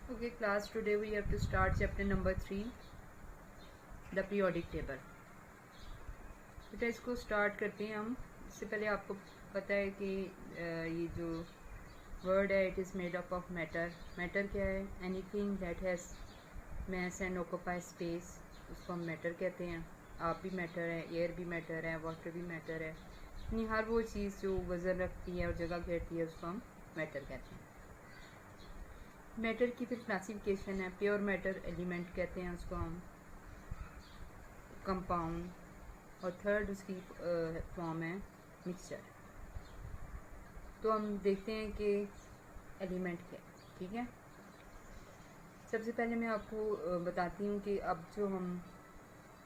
Okay class, today we have to start chapter number 3, the periodic table. बेटा इसको start करते हैं हम। इससे पहले आपको पता है कि ये जो वर्ड है it is made up of matter. Matter क्या है? Anything that has mass and occupy space, उसको हम मैटर कहते हैं। आप भी मैटर है, एयर भी मैटर है, वाटर भी मैटर है, यानी हर वो चीज़ जो वज़न रखती है और जगह घेरती है उसको हम मैटर कहते हैं। मैटर की फिर क्लासिफिकेशन है। प्योर मैटर एलिमेंट कहते हैं उसको हम, कंपाउंड, और थर्ड उसकी फॉर्म है मिक्सचर। तो हम देखते हैं कि एलिमेंट क्या है। ठीक है, सबसे पहले मैं आपको बताती हूँ कि अब जो हम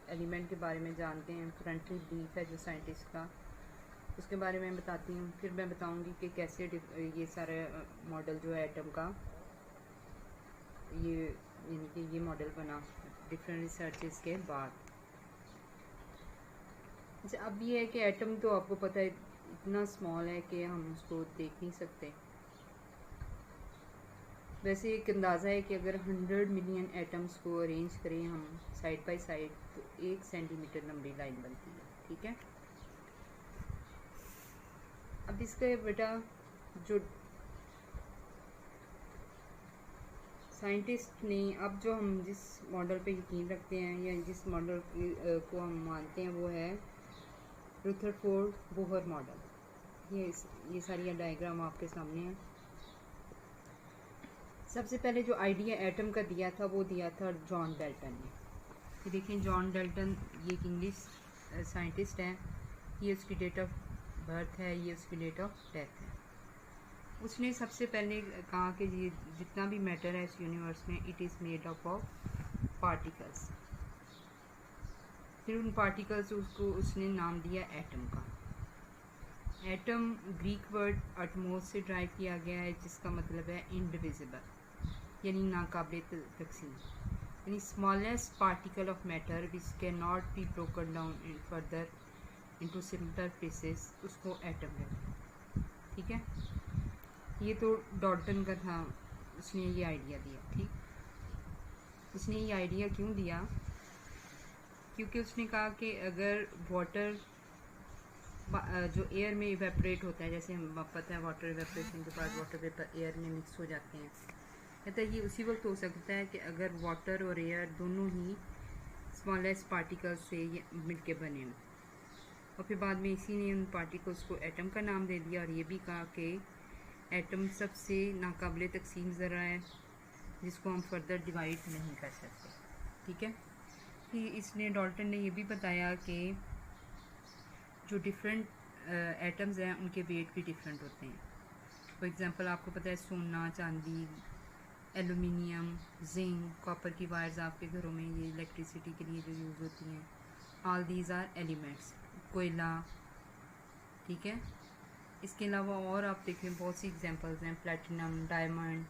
एलिमेंट के बारे में जानते हैं, करंटली ब्रीफ है जो साइंटिस्ट का, उसके बारे में बताती हूँ। फिर मैं बताऊँगी कि कैसे ये सारे मॉडल जो है एटम का, ये यानी कि ये मॉडल बना डिफरेंट रिसर्चेस के बाद। अच्छा, अब ये है कि एटम तो आपको पता है इतना स्मॉल है कि हम उसको देख नहीं सकते। वैसे एक अंदाज़ा है कि अगर 100 मिलियन एटम्स को अरेंज करें हम साइड बाय साइड तो 1 सेंटीमीटर लंबी लाइन बनती है। ठीक है, अब इसका बेटा जो साइंटिस्ट ने, अब जो हम जिस मॉडल पे यकीन रखते हैं या जिस मॉडल को हम मानते हैं वो है रुदरफोर्ड बोहर मॉडल। ये सारी डायग्राम आपके सामने है। सबसे पहले जो आइडिया एटम का दिया था वो दिया था जॉन डाल्टन ने। ये देखिए, जॉन डाल्टन ये एक इंग्लिश साइंटिस्ट है। ये उसकी डेट ऑफ बर्थ है, ये उसकी डेट ऑफ डेथ है। उसने सबसे पहले कहा कि ये जितना भी मैटर है इस यूनिवर्स में it is made up of particles. फिर उन पार्टिकल्स उसको उसने नाम दिया एटम का। एटम ग्रीक वर्ड अटमोस से ड्राइव किया गया है, जिसका मतलब है इनडिविजिबल, यानी नाकाबिल तकसीम, यानी smallest particle of matter which can not be broken down in further into simpler pieces, उसको एटम कहते हैं। ठीक है, ये तो डॉल्टन का था, उसने ये आइडिया दिया। ठीक, उसने ये आइडिया क्यों दिया? क्योंकि उसने कहा कि अगर वाटर जो एयर में इवेपरेट होता है, जैसे हम पता है वाटर इवेपरेशन के बाद वाटर वेपर एयर में मिक्स हो जाते हैं, कहता है ये उसी वक्त हो सकता है कि अगर वाटर और एयर दोनों ही स्मॉलेस्ट पार्टिकल्स से मिलके बने हों। और फिर बाद में इसी ने उन पार्टिकल्स को एटम का नाम दे दिया और ये भी कहा कि एटम सबसे नाकाबिल तकसीम ज़रा है जिसको हम फर्दर डिवाइड नहीं कर सकते। ठीक है, फिर इसने डॉल्टन ने ये भी बताया कि जो डिफरेंट एटम्स हैं उनके वेट भी डिफरेंट होते हैं। फॉर एग्ज़ाम्पल आपको पता है सोना, चांदी, एलुमिनियम, जिंक, कॉपर की वायर्स आपके घरों में ये इलेक्ट्रिसिटी के लिए जो यूज़ होती हैं, ऑल दीज आर एलिमेंट्स। कोयला, ठीक है, इसके अलावा और आप देखें बहुत सी एग्जांपल्स हैं, platinum, diamond,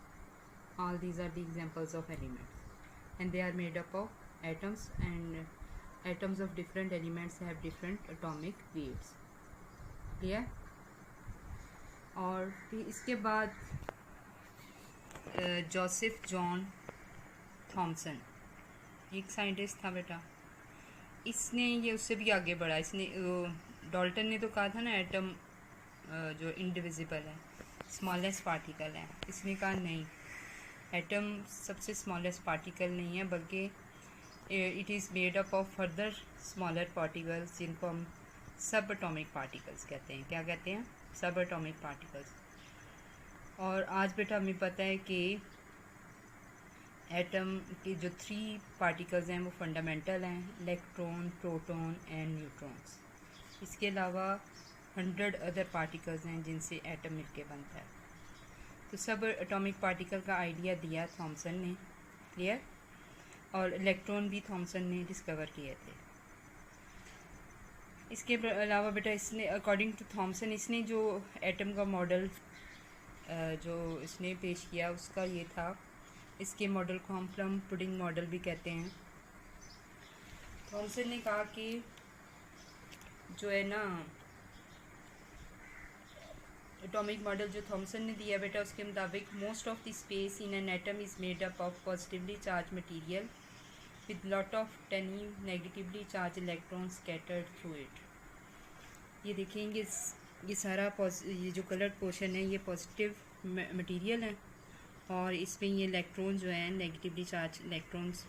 all these are the examples of elements and they are made up of atoms and atoms of different elements have different atomic weights। Clear? और फिर इसके बाद जोसेफ जॉन थॉमसन एक साइंटिस्ट था बेटा। इसने ये उससे भी आगे बढ़ा। इसने डॉल्टन ने तो कहा था ना एटम जो इनडिविजिबल है, स्मॉलेस्ट पार्टिकल है। इसने कहा नहीं, एटम सबसे स्मॉलेस्ट पार्टिकल नहीं है, बल्कि it is made up of further smaller particles, जिनको हम सब एटॉमिक पार्टिकल्स कहते हैं। क्या कहते हैं? सब एटॉमिक पार्टिकल्स। और आज बेटा हमें पता है कि एटम के जो 3 पार्टिकल्स हैं वो फंडामेंटल हैं, इलेक्ट्रॉन, प्रोटॉन एंड न्यूट्रॉन्स। इसके अलावा 100 अदर पार्टिकल्स हैं जिनसे एटम मिलके बनता है। तो सब एटॉमिक पार्टिकल का आइडिया दिया थॉमसन ने। क्लियर? और इलेक्ट्रॉन भी थॉमसन ने डिस्कवर किए थे। इसके अलावा बेटा इसने, अकॉर्डिंग टू थॉमसन, इसने जो एटम का मॉडल जो इसने पेश किया उसका ये था, इसके मॉडल को हम प्लम पुडिंग मॉडल भी कहते हैं। थॉमसन ने कहा कि जो है ना एटॉमिक मॉडल जो थॉमसन ने दिया बेटा, उसके मुताबिक most of the space in an atom is made up of positively charge material with lot of tiny negatively charge electron scattered through it. ये देखेंगे ये सारा ये जो कलर्ड पोर्शन है ये पॉजिटिव मटेरियल है और इसमें ये इलेक्ट्रॉन जो है नेगेटिवली चार्ज इलेक्ट्रॉन्स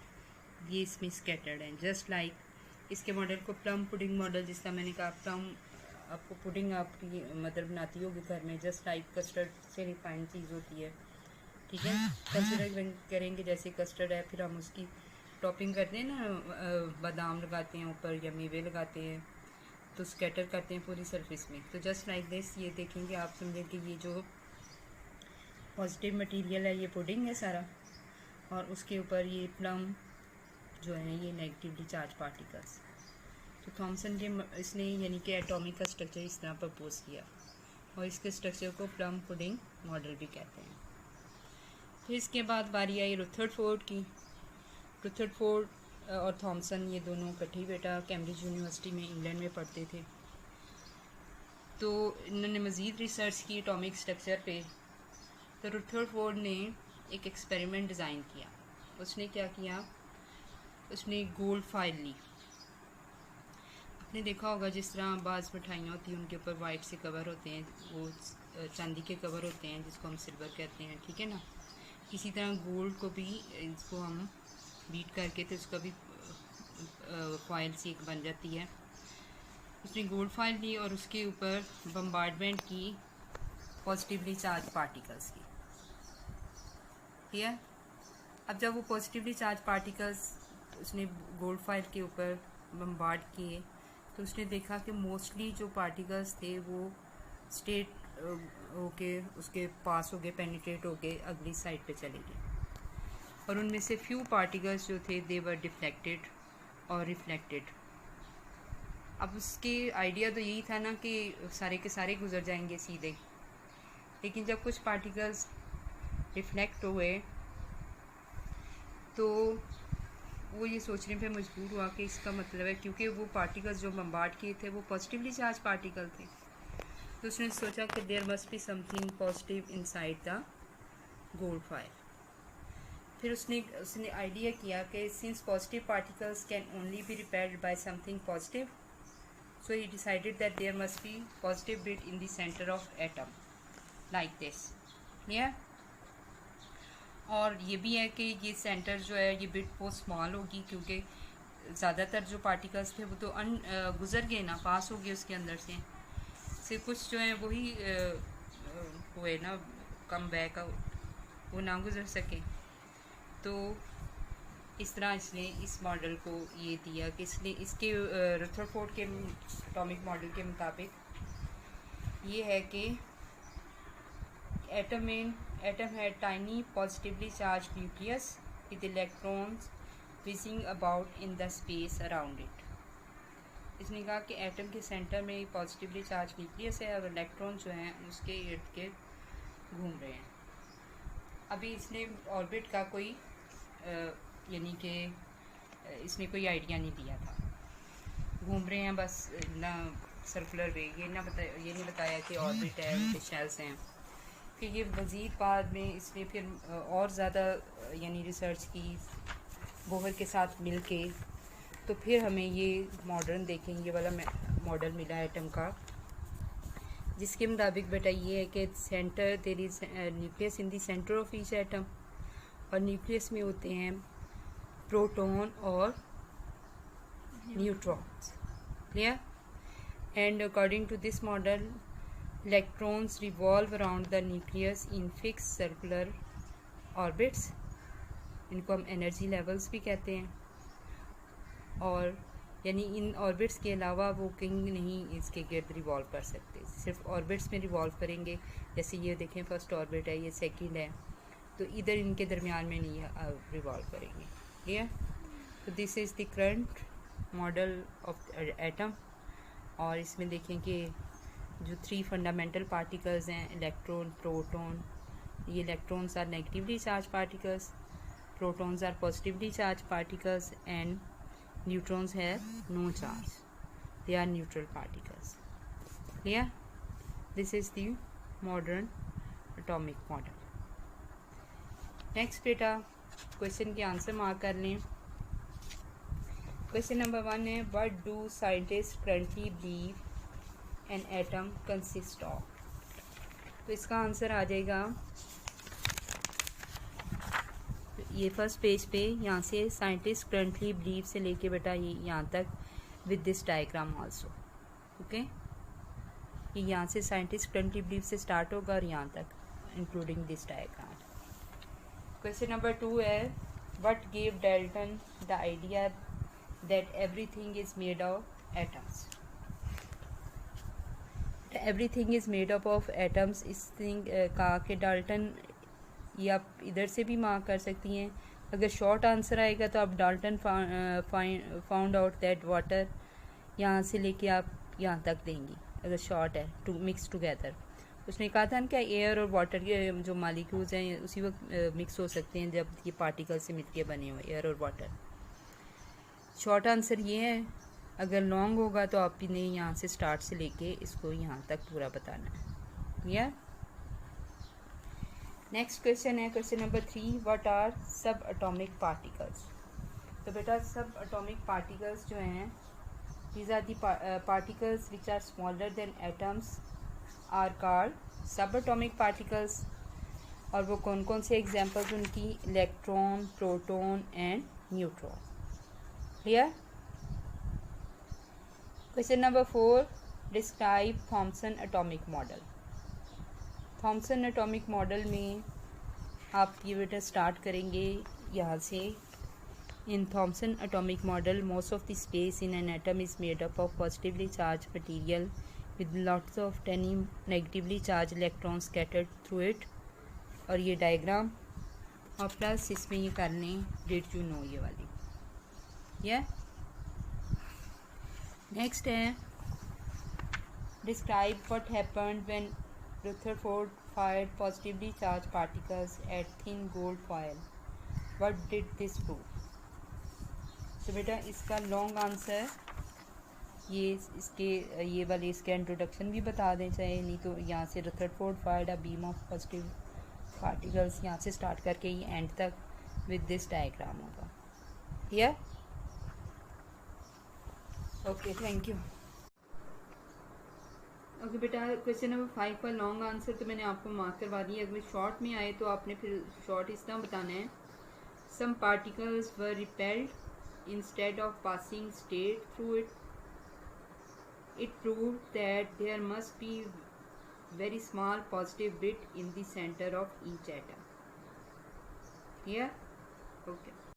ये इसमें स्कैटर्ड हैं। जस्ट लाइक इसके मॉडल को प्लम पुडिंग मॉडल, जिस तरह मैंने कहा प्लम आपको पुडिंग आपकी मदर बनाती होगी घर में, जस्ट लाइक कस्टर्ड से रिफाइंड चीज़ होती है, ठीक है। कंसिडर करेंगे जैसे कस्टर्ड है, फिर हम उसकी टॉपिंग करते हैं ना, बादाम लगाते हैं ऊपर या मेवे लगाते हैं तो स्कैटर करते हैं पूरी सरफेस में। तो जस्ट लाइक दिस ये देखेंगे आप समझें कि ये जो पॉजिटिव मटेरियल है ये पुडिंग है सारा, और उसके ऊपर ये प्लम जो है ये नेगेटिवली चार्ज पार्टिकल्स। तो थॉमसन के इसने यानी कि एटॉमिक का स्ट्रक्चर इस तरह प्रपोज किया और इसके स्ट्रक्चर को प्लम पुडिंग मॉडल भी कहते हैं। फिर इसके बाद बारी आई रुथरफोर्ड की। रुथरफोर्ड और थॉमसन ये दोनों इकट्ठे बेटा कैम्ब्रिज यूनिवर्सिटी में इंग्लैंड में पढ़ते थे। तो इन्होंने मज़ीद रिसर्च की एटॉमिक स्ट्रक्चर पे। तो रुथरफोर्ड ने एक एक्सपेरिमेंट डिज़ाइन किया। उसने क्या किया, उसने गोल्ड फाइल ली। आपने देखा होगा जिस तरह बाज़ मिठाइयाँ होती हैं उनके ऊपर वाइट से कवर होते हैं, वो चांदी के कवर होते हैं जिसको हम सिल्वर कहते हैं, ठीक है ना। इसी तरह गोल्ड को भी इसको हम बीट करके तो उसका भी फॉइल सी एक बन जाती है। उसने गोल्ड फाइल ली और उसके ऊपर बम्बार्डमेंट की पॉजिटिवली चार्ज पार्टिकल्स की, ठीक है। अब जब वो पॉजिटिवली चार्ज पार्टिकल्स उसने गोल्ड फाइल के ऊपर बम्बार्ड किए तो उसने देखा कि मोस्टली जो पार्टिकल्स थे वो स्टेट होके उसके पास हो गए, पेनिट्रेट हो गए, अगली साइड पे चले गए, और उनमें से फ्यू पार्टिकल्स जो थे दे वर डिफ्लेक्टेड और रिफ्लेक्टेड। अब उसके आइडिया तो यही था ना कि सारे के सारे गुजर जाएंगे सीधे, लेकिन जब कुछ पार्टिकल्स रिफ्लेक्ट हुए तो वो ये सोचने पे मजबूर हुआ कि इसका मतलब है क्योंकि वो पार्टिकल्स जो बम्बार्ड किए थे वो पॉजिटिवली चार्ज पार्टिकल थे, तो उसने सोचा कि there must be something positive inside the gold foil. फिर उसने आइडिया किया कि since positive particles can only be repelled by something positive, so he decided that there must be positive bit in the centre of atom like this, clear. और ये भी है कि ये सेंटर जो है ये बिट बहुत स्मॉल होगी क्योंकि ज़्यादातर जो पार्टिकल्स थे वो तो गुजर गए ना, पास हो गए उसके अंदर से कुछ जो है वही हुए ना कम बैक, वो ना गुजर सके। तो इस तरह इसने इस मॉडल को ये दिया कि इसने इसके रदरफोर्ड के एटॉमिक मॉडल के मुताबिक ये है कि atom had tiny positively charged nucleus with electrons whizzing about in the space around it। इसने कहा कि एटम के सेंटर में पॉजिटिवली चार्ज न्यूक्लियस है और इलेक्ट्रॉन जो हैं उसके इर्द गिर्द घूम रहे हैं। अभी इसने ऑर्बिट का कोई यानी कि इसने कोई आइडिया नहीं दिया था, घूम रहे हैं बस ना सर्कुलर वे, ये नहीं बताया कि ऑर्बिट है, उनके शेल्स हैं। फिर ये मज़ीद बाद में इसने फिर और ज़्यादा यानी रिसर्च की बोहर के साथ मिल के, तो फिर हमें ये मॉडर्न देखें ये वाला मॉडल मिला एटम का, जिसके मुताबिक बेटा ये है कि centre there is nucleus in the centre of each atom, और न्यूक्लियस में होते हैं प्रोटॉन और neutrons, clear. And according to this model electrons revolve around the nucleus in fixed circular orbits, इनको हम एनर्जी लेवल्स भी कहते हैं, और यानी इन ऑर्बिट्स के अलावा वो कहीं नहीं इसके गिर्द रिवॉल्व कर सकते, सिर्फ ऑर्बिट्स में रिवॉल्व करेंगे। जैसे ये देखें फर्स्ट ऑर्बिट है, ये सेकंड है, तो इधर इनके दरमियान में नहीं रिवॉल्व करेंगे, ठीक है। तो this is the current model of atom, और इसमें देखें कि जो 3 फंडामेंटल पार्टिकल्स हैं इलेक्ट्रॉन, प्रोटॉन, ये electrons are negatively charge particles, protons are positively charge particles, and neutrons have no charge, they are neutral particles, clear. This is the modern atomic model. Next बेटा question के answer mark कर लें। Question number 1 है, what do scientist currently believe an atom consist of. तो इसका answer आ जाएगा ये first page पे, यहाँ से साइंटिस्ट करंटली बिलीव से लेके बेटा ये यहाँ तक with this diagram also. Okay, ये यहाँ से साइंटिस्ट करंटली बिलीव से स्टार्ट होगा और यहाँ तक including this diagram. Question number 2 है, what give Dalton the idea that everything is made of atoms. Everything is made up of atoms, इस थिंग कहा कि डाल्टन, ये आप इधर से भी मार्क कर सकती हैं। अगर शॉर्ट आंसर आएगा तो आप Dalton found out that water, यहाँ से लेके आप यहाँ तक देंगी अगर शॉर्ट है, टू मिक्स टुगेदर। उसने कहा था ना क्या एयर और वाटर के जो मालिक्यूल्स हैं उसी वक्त मिक्स हो सकते हैं जब ये पार्टिकल से मिलके बने हुए, एयर और वाटर। शॉर्ट आंसर ये है। अगर लॉन्ग होगा तो आपने यहाँ से स्टार्ट से लेके इसको यहाँ तक पूरा बताना है। क्लियर? नेक्स्ट क्वेश्चन है question number 3, what are sub atomic particles. तो बेटा सब एटॉमिक पार्टिकल्स जो हैं, these are the particles which are smaller than atoms are called sub atomic particles. और वो कौन कौन से एग्जांपल्स उनकी, electron, proton and neutron. Clear? Question number 4, describe Thomson atomic model. Thomson atomic model में आप ये बेटा स्टार्ट करेंगे यहाँ से। In Thomson atomic model most of the space in an atom is made up of positively charge material with lots of tiny negatively charge electron scattered through it. और ये diagram और प्लस इसमें ये कर लें डिड यू नो ये वाली। ये नेक्स्ट है, describe what happened when Rutherford fired positively charged particles at thin gold foil. What did this prove? तो बेटा इसका लॉन्ग आंसर ये वाले इसके इंट्रोडक्शन भी बता दें चाहे, नहीं तो यहाँ से Rutherford fired a beam of positive particles यहाँ से स्टार्ट करके ये एंड तक विद दिस डायग्राम होगा। Clear? Okay, thank you. Okay बेटा क्वेश्चन नंबर 5 का लॉन्ग आंसर तो मैंने आपको मार्क करवा दिया। अगर शॉर्ट में आए तो आपने फिर शॉर्ट इस तरह बताना है, some particles were repelled instead of passing straight through it, it proved that there must be very small positive bit in the centre of each atom. Clear? Okay.